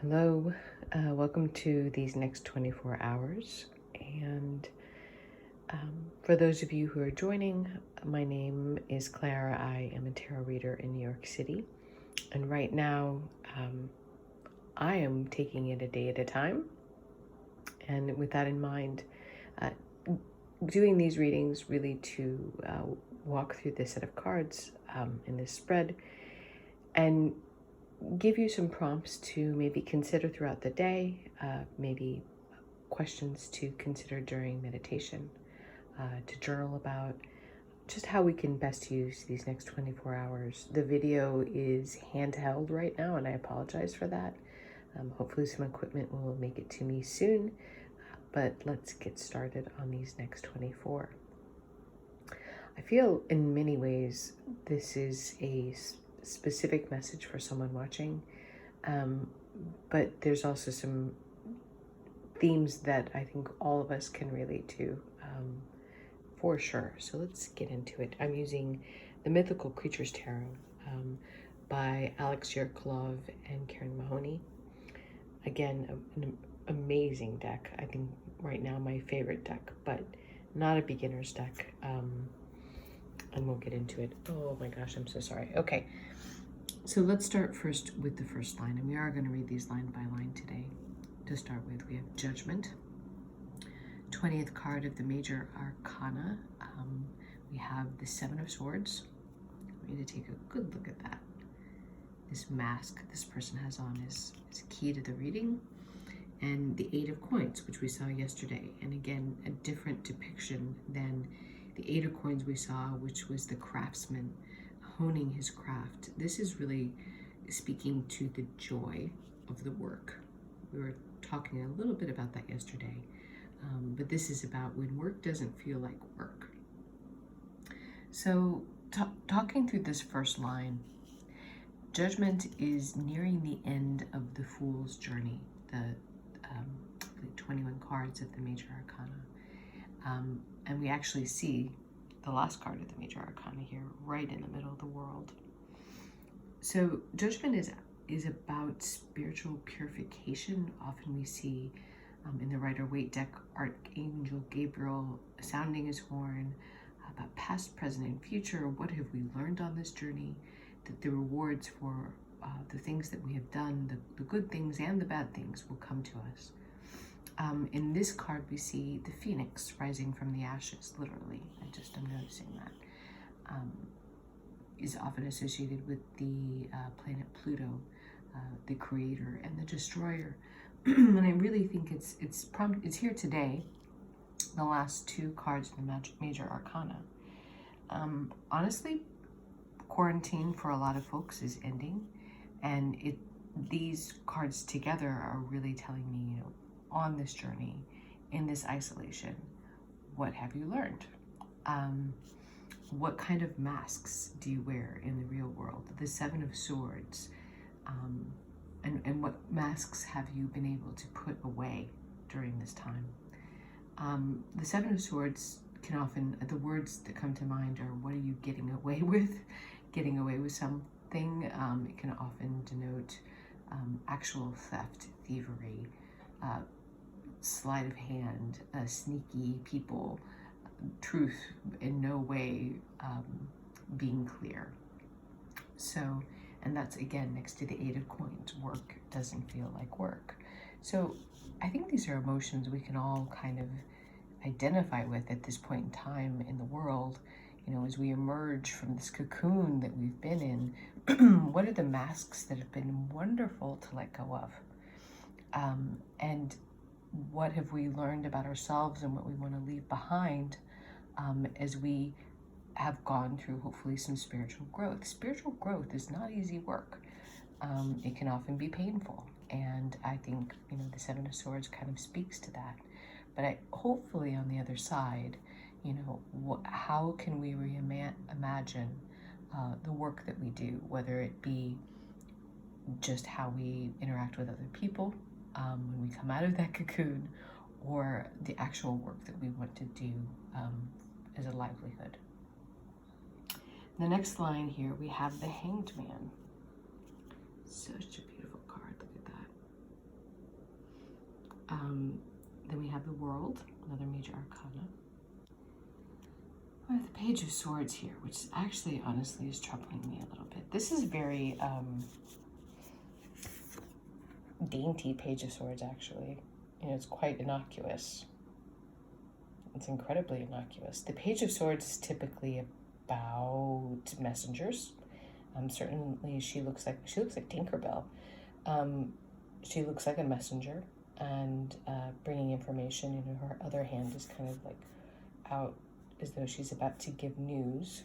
Hello, welcome to these next 24 hours. And for those of you who are joining, my name is Clara. I am a tarot reader in New York City. And right now, I am taking it a day at a time. And with that in mind, doing these readings really to walk through this set of cards in this spread and give you some prompts to maybe consider throughout the day, maybe questions to consider during meditation, to journal about just how we can best use these next 24 hours. The video is handheld right now, and I apologize for that. Hopefully some equipment will make it to me soon, but let's get started on these next 24. I feel in many ways this is a specific message for someone watching, but there's also some themes that I think all of us can relate to, for sure. So let's get into it. I'm using the Mythical Creatures Tarot by Alex Yerkolov and Karen Mahoney. Again, an amazing deck. I think right now my favorite deck, but not a beginner's deck. And we'll get into it. Oh my gosh, I'm so sorry. Okay, so let's start first with the first line, and we are going to read these line by line today. To start with, we have Judgment, 20th card of the Major Arcana. We have the Seven of Swords. We need to take a good look at that. This mask this person has on is key to the reading. And the Eight of Coins, which we saw yesterday. And again, a different depiction than the Eight of Coins we saw, which was the craftsman honing his craft. This is really speaking to the joy of the work. We were talking a little bit about that yesterday, but this is about when work doesn't feel like work. So talking through this first line, Judgment is nearing the end of the Fool's journey, the 21 cards of the Major Arcana. And we actually see the last card of the Major Arcana here, right in the middle of the world. So Judgment is about spiritual purification. Often we see in the Rider-Waite deck, Archangel Gabriel sounding his horn about past, present, and future. What have we learned on this journey? That the rewards for the things that we have done, the good things and the bad things, will come to us. In this card, we see the phoenix rising from the ashes, literally. I'm noticing that. Is often associated with the planet Pluto, the creator and the destroyer. And I really think it's here today, the last two cards of the Major Arcana. Honestly, quarantine for a lot of folks is ending, and these cards together are really telling me, on this journey, in this isolation, what have you learned? What kind of masks do you wear in the real world? The Seven of Swords, and what masks have you been able to put away during this time? The Seven of Swords can often, the words that come to mind are, what are you getting away with? Getting away with something. It can often denote actual theft, thievery, sleight of hand, sneaky people, truth in no way being clear. So, and that's again next to the Eight of Coins. Work doesn't feel like work. So I think these are emotions we can all kind of identify with at this point in time in the world. As we emerge from this cocoon that we've been in, what are the masks that have been wonderful to let go of? And what have we learned about ourselves and what we want to leave behind as we have gone through, hopefully, some spiritual growth. Spiritual growth is not easy work. It can often be painful. And I think, the Seven of Swords kind of speaks to that. But hopefully on the other side, how can we reimagine the work that we do, whether it be just how we interact with other people when we come out of that cocoon, or the actual work that we want to do as a livelihood. The next line here, we have the Hanged Man. Such a beautiful card, look at that. Then we have the World, another major arcana. We have the Page of Swords here, which actually, honestly, is troubling me a little bit. This is very dainty Page of Swords, actually. You know, it's quite innocuous. It's incredibly innocuous. The Page of Swords is typically about messengers. Certainly, she looks like Tinkerbell. She looks like a messenger, and bringing information. You know, her other hand is kind of like out as though she's about to give news.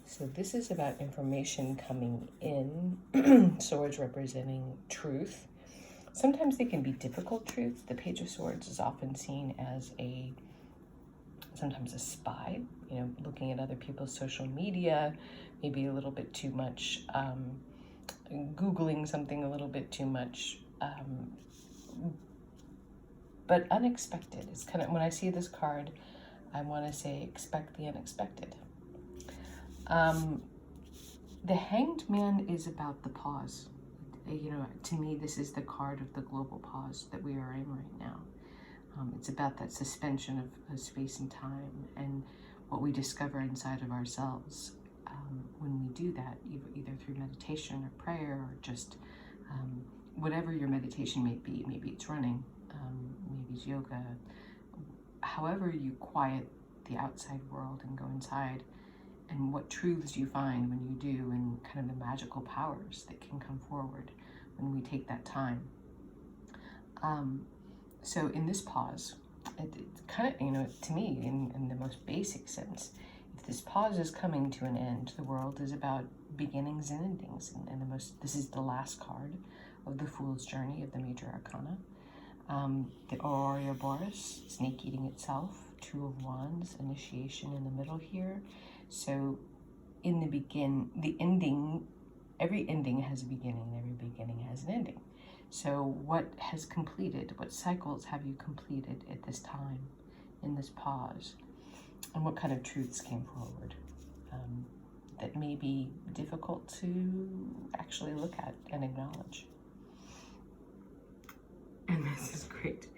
So this is about information coming in. Swords representing truth. Sometimes they can be difficult truths. The Page of Swords is often seen as sometimes a spy, you know, looking at other people's social media, maybe a little bit too much, Googling something a little bit too much, but unexpected. It's kind of, when I see this card, I want to say expect the unexpected. The Hanged Man is about the pause. You know, to me, this is the card of the global pause that we are in right now. It's about that suspension of space and time and what we discover inside of ourselves when we do that, either through meditation or prayer or just whatever your meditation may be. Maybe it's running, maybe it's yoga. However you quiet the outside world and go inside, and what truths you find when you do, and kind of the magical powers that can come forward when we take that time. So in this pause, it's kind of, you know, to me, in the most basic sense, if this pause is coming to an end, the world is about beginnings and endings. And this is the last card of the Fool's Journey of the major arcana. The Ouroboros, snake eating itself, Two of Wands, initiation in the middle here. So in the ending, every ending has a beginning, every beginning has an ending. So what has completed, what cycles have you completed at this time, in this pause? And what kind of truths came forward that may be difficult to actually look at and acknowledge? And this is great.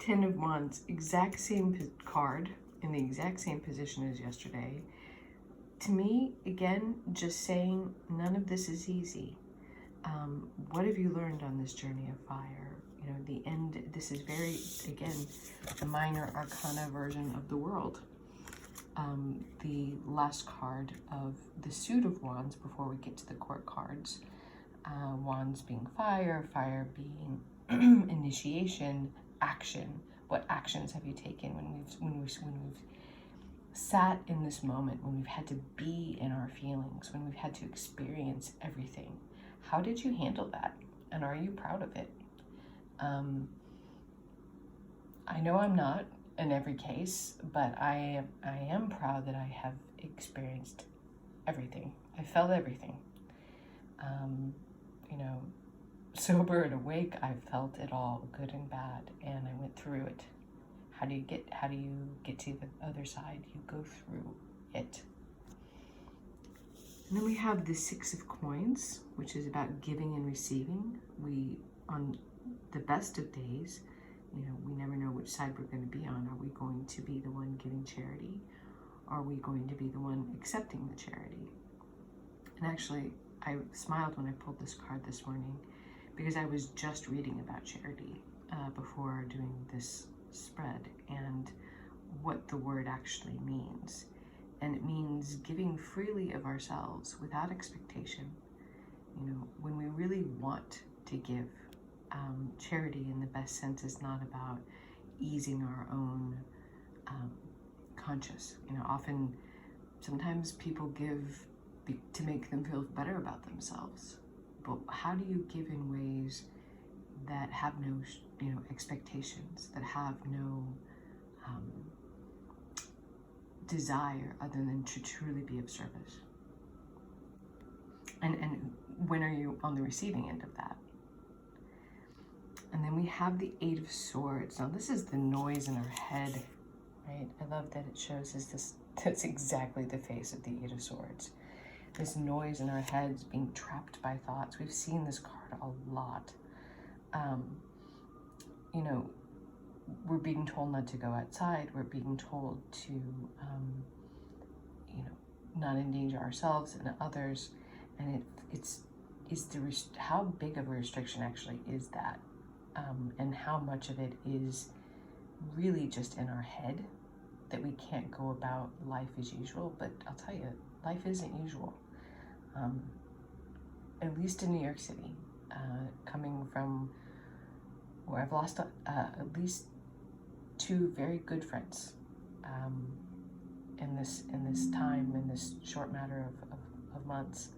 10 of Wands, exact same card in the exact same position as yesterday. To me, again, just saying none of this is easy. What have you learned on this journey of fire? You know, the end, this is very, again, the minor arcana version of the World. The last card of the Suit of Wands before we get to the court cards. Wands being fire, fire being initiation, action. What actions have you taken when we've sat in this moment, when we've had to be in our feelings, when we've had to experience everything? How did you handle that? And are you proud of it? I know I'm not in every case, but I am proud that I have experienced everything. I felt everything. You know, sober and awake, I felt it all, good and bad, and I went through it. How do you get to the other side? You go through it. And then we have the Six of Coins, which is about giving and receiving. On the best of days, you know, we never know which side we're going to be on. Are we going to be the one giving charity? Are we going to be the one accepting the charity? And actually, I smiled when I pulled this card this morning because I was just reading about charity before doing this spread and what the word actually means. And it means giving freely of ourselves without expectation. You know, when we really want to give, charity in the best sense is not about easing our own conscience. You know, sometimes people give to make them feel better about themselves. But how do you give in ways that have no, you know, expectations, that have no desire other than to truly be of service? And when are you on the receiving end of that? And then we have the Eight of Swords. Now this is the noise in our head, right? I love that it shows us this. That's exactly the face of the Eight of Swords. This noise in our heads, being trapped by thoughts. We've seen this card a lot. You know, we're being told not to go outside. We're being told to, not endanger ourselves and others. And how big of a restriction actually is that? And how much of it is really just in our head, that we can't go about life as usual. But I'll tell you, life isn't usual. At least in New York City, coming from where I've lost at least 2 very good friends in this time, in this short matter of months.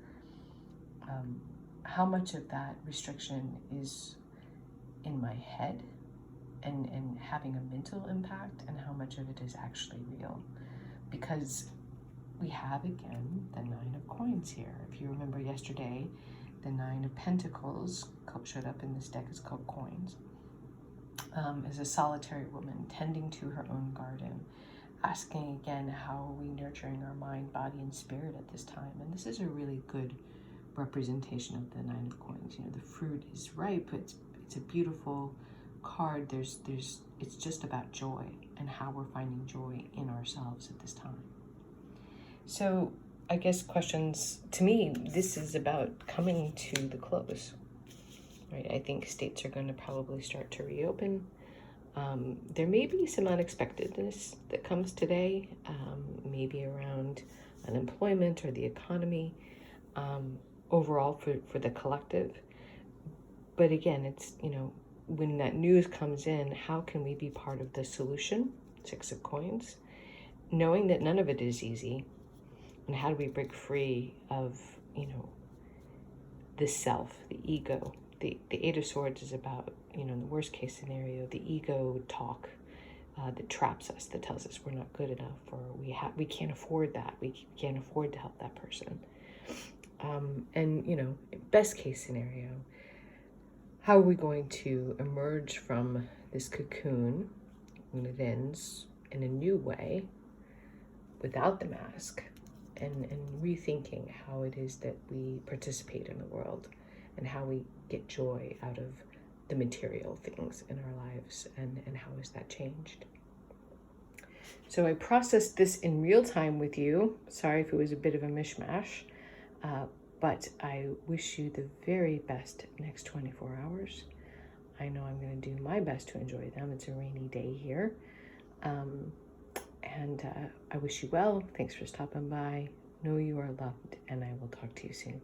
How much of that restriction is in my head and having a mental impact, and how much of it is actually real? Because we have, again, the 9 of Coins here. If you remember yesterday, the 9 of Pentacles showed up in this deck. It's called Coins. Is a solitary woman tending to her own garden, asking again, how are we nurturing our mind, body, and spirit at this time? And this is a really good representation of the 9 of Coins. The fruit is ripe. It's a beautiful card. It's just about joy and how we're finding joy in ourselves at this time. So I guess questions, to me, this is about coming to the close, right? I think states are going to probably start to reopen. There may be some unexpectedness that comes today, maybe around unemployment or the economy, overall for the collective. But again, it's, when that news comes in, how can we be part of the solution? 6 of Coins, knowing that none of it is easy. And how do we break free of, the self, the ego? The 8 of Swords is about, in the worst case scenario, the ego talk that traps us, that tells us we're not good enough, or we can't afford that. We can't afford to help that person. And, best case scenario, how are we going to emerge from this cocoon when it ends in a new way without the mask? And rethinking how it is that we participate in the world, and how we get joy out of the material things in our lives, and how has that changed? So I processed this in real time with you. Sorry if it was a bit of a mishmash, but I wish you the very best next 24 hours. I know I'm going to do my best to enjoy them. It's a rainy day here. And I wish you well. Thanks for stopping by. Know you are loved, and I will talk to you soon.